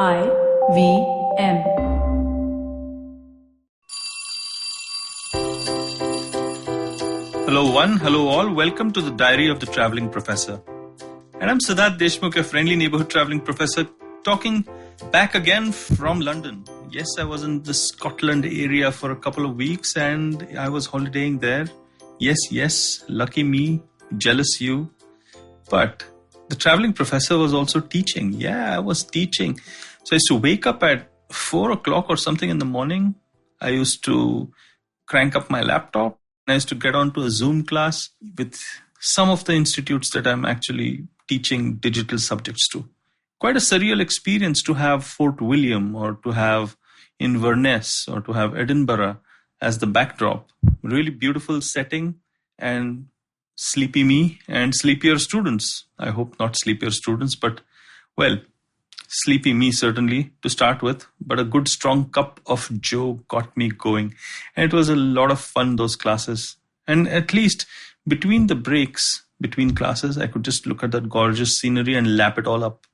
IVM. Hello one, hello all. Welcome to the Diary of the Traveling Professor. And I'm Siddharth Deshmukh, a friendly neighborhood traveling professor, talking back again from London. Yes, I was in the Scotland area for a couple of weeks and I was holidaying there. Yes, lucky me, jealous you. But the traveling professor was also teaching. Yeah, I was teaching. So I used to wake up at 4 o'clock or something in the morning. I used to crank up my laptop. I used to get onto a Zoom class with some of the institutes that I'm actually teaching digital subjects to. Quite a surreal experience to have Fort William or to have Inverness or to have Edinburgh as the backdrop. Really beautiful setting and sleepy me and sleepier students. I hope not sleepier students, but well, sleepy me certainly to start with, but a good strong cup of Joe got me going. And it was a lot of fun, those classes. And at least between the breaks, between classes, I could just look at that gorgeous scenery and lap it all up.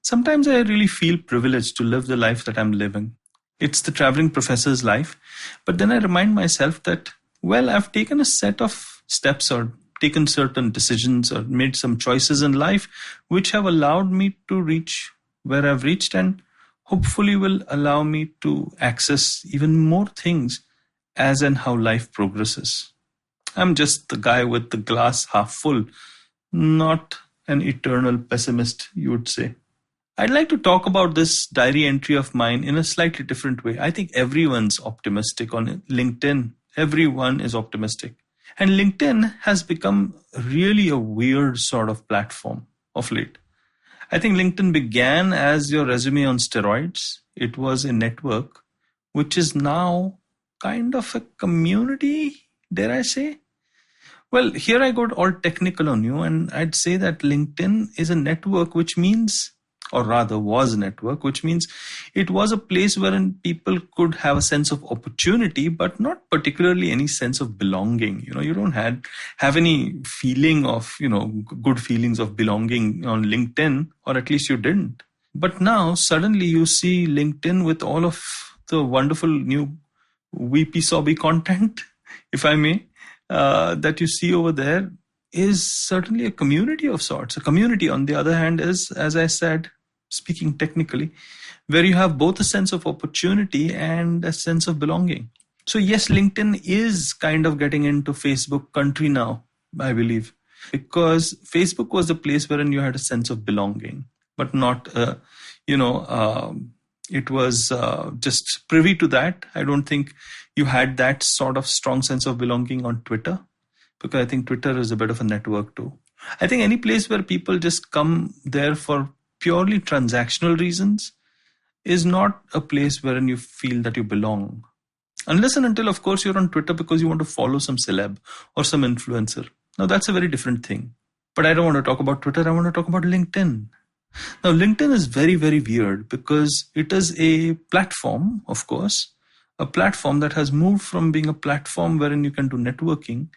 Sometimes I really feel privileged to live the life that I'm living. It's the traveling professor's life. But then I remind myself that, well, I've taken a set of steps or taken certain decisions or made some choices in life which have allowed me to reach where I've reached and hopefully will allow me to access even more things as and how life progresses. I'm just the guy with the glass half full, not an eternal pessimist, you would say. I'd like to talk about this diary entry of mine in a slightly different way. I think everyone's optimistic on LinkedIn. Everyone is optimistic. And LinkedIn has become really a weird sort of platform of late. I think LinkedIn began as your resume on steroids. It was a network, which is now kind of a community, dare I say? Well, here I got all technical on you, and I'd say that LinkedIn is a network, which means, or rather was a network, which means it was a place wherein people could have a sense of opportunity, but not particularly any sense of belonging. You don't have any feeling of, good feelings of belonging on LinkedIn, or at least you didn't. But now suddenly you see LinkedIn with all of the wonderful new weepy sobby content, if I may, that you see over there is certainly a community of sorts. A community, on the other hand, is, as I said, speaking technically, where you have both a sense of opportunity and a sense of belonging. So yes, LinkedIn is kind of getting into Facebook country now, I believe, because Facebook was the place wherein you had a sense of belonging, but not, it was just privy to that. I don't think you had that sort of strong sense of belonging on Twitter, because I think Twitter is a bit of a network too. I think any place where people just come there for purely transactional reasons is not a place wherein you feel that you belong. Unless and until, of course, you're on Twitter because you want to follow some celeb or some influencer. Now, that's a very different thing. But I don't want to talk about Twitter. I want to talk about LinkedIn. Now, LinkedIn is very, very weird because it is a platform, of course, a platform that has moved from being a platform wherein you can do networking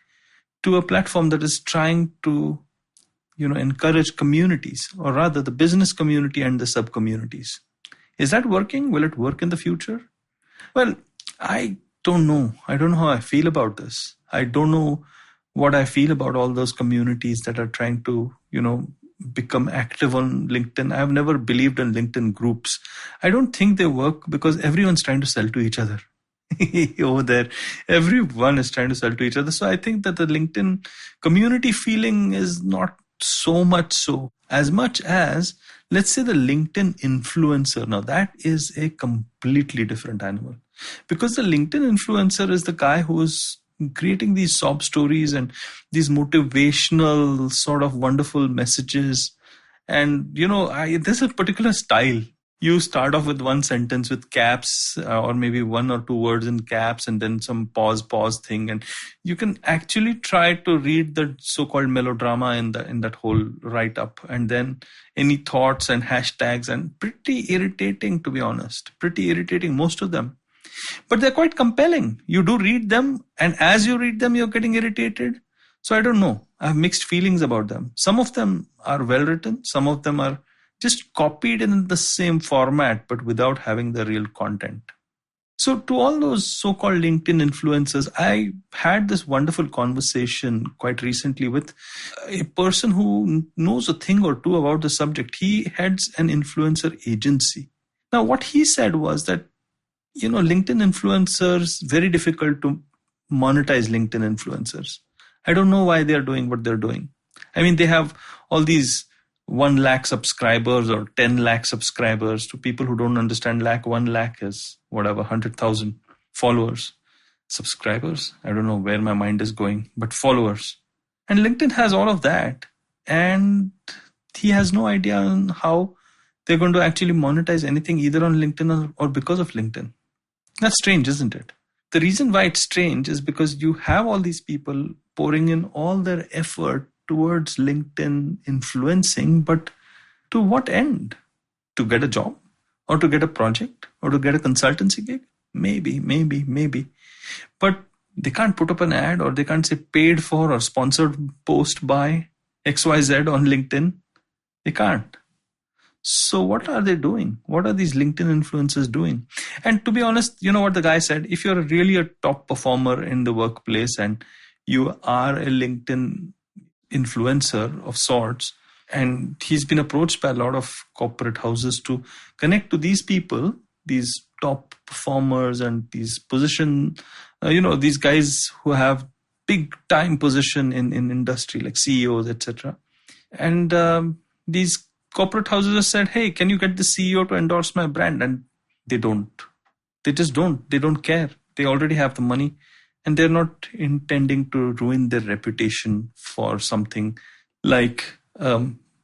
to a platform that is trying to encourage communities, or rather the business community and the sub-communities. Is that working? Will it work in the future? Well, I don't know. I don't know how I feel about this. I don't know what I feel about all those communities that are trying to, become active on LinkedIn. I've never believed in LinkedIn groups. I don't think they work because everyone's trying to sell to each other. Over there, everyone is trying to sell to each other. So I think that the LinkedIn community feeling is not so much so, as much as, let's say, the LinkedIn influencer. Now that is a completely different animal, because the LinkedIn influencer is the guy who is creating these sob stories and these motivational sort of wonderful messages. And, there's a particular style. You start off with one sentence with caps or maybe one or two words in caps and then some pause thing. And you can actually try to read the so-called melodrama in that whole write-up. And then any thoughts and hashtags, and pretty irritating, to be honest. Pretty irritating, most of them. But they're quite compelling. You do read them, and as you read them, you're getting irritated. So I don't know. I have mixed feelings about them. Some of them are well written. Some of them are just copied in the same format, but without having the real content. So to all those so-called LinkedIn influencers, I had this wonderful conversation quite recently with a person who knows a thing or two about the subject. He heads an influencer agency. Now, what he said was that, LinkedIn influencers, very difficult to monetize LinkedIn influencers. I don't know why they're doing what they're doing. I mean, they have all these 1 lakh subscribers or 10 lakh subscribers. To people who don't understand 1 lakh is whatever, 100,000 followers. Subscribers? I don't know where my mind is going, but followers. And LinkedIn has all of that. And he has no idea on how they're going to actually monetize anything either on LinkedIn or because of LinkedIn. That's strange, isn't it? The reason why it's strange is because you have all these people pouring in all their effort towards LinkedIn influencing, but to what end? To get a job or to get a project or to get a consultancy gig? Maybe. But they can't put up an ad or they can't say paid for or sponsored post by XYZ on LinkedIn. They can't. So what are they doing? What are these LinkedIn influencers doing? And to be honest, you know what the guy said? If you're really a top performer in the workplace and you are a LinkedIn influencer of sorts, and he's been approached by a lot of corporate houses to connect to these people, these top performers and these position, these guys who have big time position in industry like CEOs, etc. And these corporate houses have said, hey, can you get the CEO to endorse my brand? And they don't. They just don't. They don't care. They already have the money. And they're not intending to ruin their reputation for something like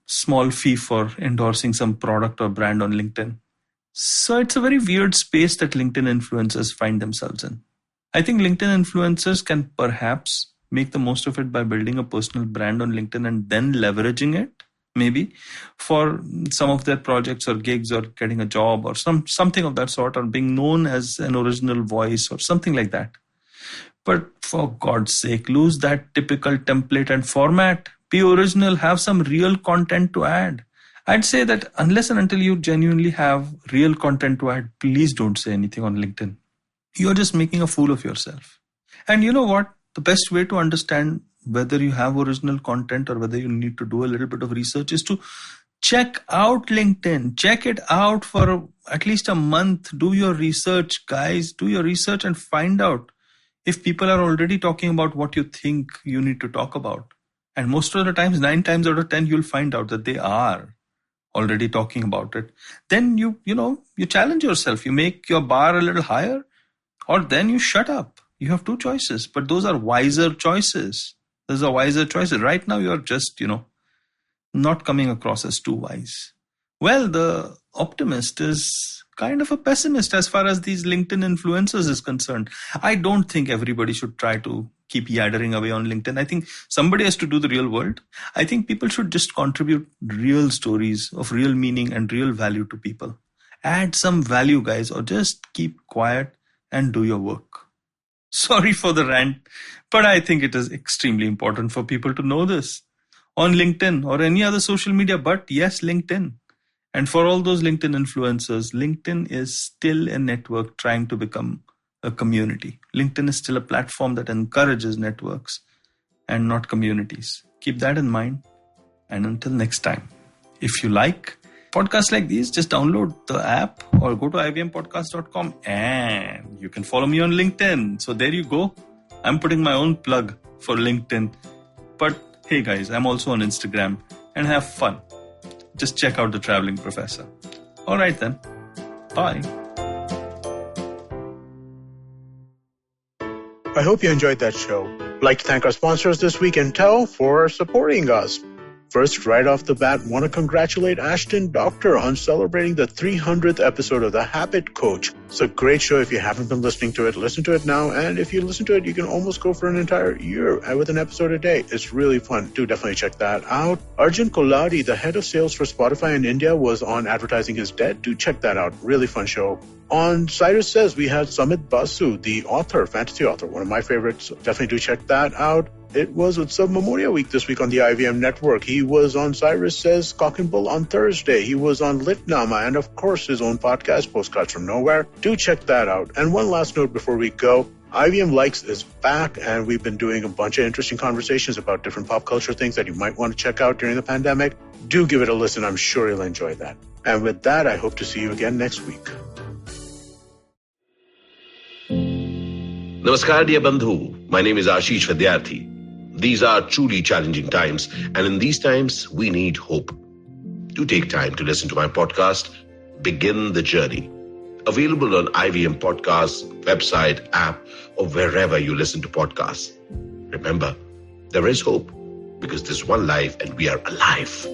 small fee for endorsing some product or brand on LinkedIn. So it's a very weird space that LinkedIn influencers find themselves in. I think LinkedIn influencers can perhaps make the most of it by building a personal brand on LinkedIn and then leveraging it, maybe, for some of their projects or gigs or getting a job or something of that sort, or being known as an original voice or something like that. But for God's sake, lose that typical template and format. Be original, have some real content to add. I'd say that unless and until you genuinely have real content to add, please don't say anything on LinkedIn. You're just making a fool of yourself. And you know what? The best way to understand whether you have original content or whether you need to do a little bit of research is to check out LinkedIn. Check it out for at least a month. Do your research, guys. Do your research and find out if people are already talking about what you think you need to talk about. And most of the times, 9 times out of 10, you'll find out that they are already talking about it. Then you challenge yourself. You make your bar a little higher, or then you shut up. You have 2 choices, but those are wiser choices. Those are wiser choices. Right now, you're just, not coming across as too wise. Well, the optimist is kind of a pessimist as far as these LinkedIn influencers is concerned. I don't think everybody should try to keep yaddering away on LinkedIn. I think somebody has to do the real world. I think people should just contribute real stories of real meaning and real value to people. Add some value, guys, or just keep quiet and do your work. Sorry for the rant, but I think it is extremely important for people to know this on LinkedIn or any other social media, but yes, LinkedIn. And for all those LinkedIn influencers, LinkedIn is still a network trying to become a community. LinkedIn is still a platform that encourages networks and not communities. Keep that in mind. And until next time, if you like podcasts like these, just download the app or go to ivmpodcast.com and you can follow me on LinkedIn. So there you go. I'm putting my own plug for LinkedIn. But hey guys, I'm also on Instagram, and have fun. Just check out The Traveling Professor. All right then. Bye. I hope you enjoyed that show. I'd like to thank our sponsors this week, Intel, for supporting us. First, right off the bat, want to congratulate Ashton Doctor on celebrating the 300th episode of The Habit Coach. It's a great show. If you haven't been listening to it, listen to it now. And if you listen to it, you can almost go for an entire year with an episode a day. It's really fun. Do definitely check that out. Arjun Koladi, the head of sales for Spotify in India, was on Advertising is Dead. Do check that out. Really fun show. On Cyrus Says, we had Sumit Basu, the author, fantasy author, one of my favorites. Definitely do check that out. It was Utsav Memorial Week this week on the IVM network. He was on Cyrus Says Cock and Bull on Thursday. He was on Litnama and, of course, his own podcast, Postcards from Nowhere. Do check that out. And one last note before we go. IVM Likes is back, and we've been doing a bunch of interesting conversations about different pop culture things that you might want to check out during the pandemic. Do give it a listen. I'm sure you'll enjoy that. And with that, I hope to see you again next week. Namaskar, dear Bandhu. My name is Ashish Vidyarthi. These are truly challenging times, and in these times, we need hope. Do take time to listen to my podcast, Begin the Journey. Available on IVM Podcasts, website, app, or wherever you listen to podcasts. Remember, there is hope because there's one life and we are alive.